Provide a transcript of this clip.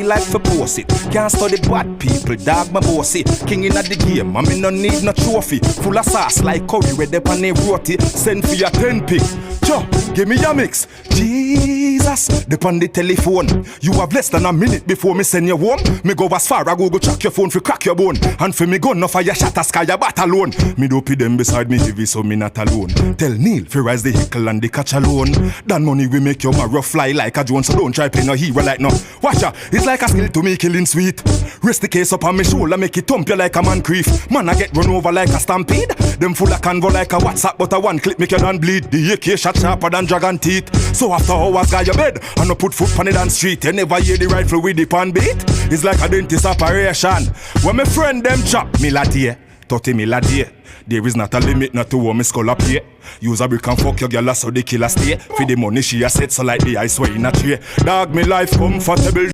like for post it. Can't study bad people, dog my bossy. King in the game, I me no need no trophy. Full of sauce like curry, red up on the roti. Send for your 10 pick. Cho, give me your mix. Jesus, depend the telephone. You have less than a minute before me send you home. Me go as far, I go check your phone for crack your bone. And for me gun, no fire shot a sky a bat alone. Me do pay them beside me heavy, so me not alone. Tell Neil, fi rise the hickle and the catch alone. That money we make your marrow fly like a drone, so don't try play no hero like no. Watch ya, it's like a skill to me killing sweet. Rest the case up on me shoulder, make it thump you like a man grief. Man, I get run over like a stampede. Them full of convo like a WhatsApp, but a one click make you done bleed. The AK shot sharper than dragon teeth. So after hours got your bed, and no put foot on it on street. You never hear the rifle with the pan beat. It's like a dentist operation. When my friend them chop me la day, 30 mil a day. There is not a limit not to what me skull up here. Use a brick and fuck your girl so the killer stay. For the money she a set so like the ice way in a tray. Dog me life comfortable.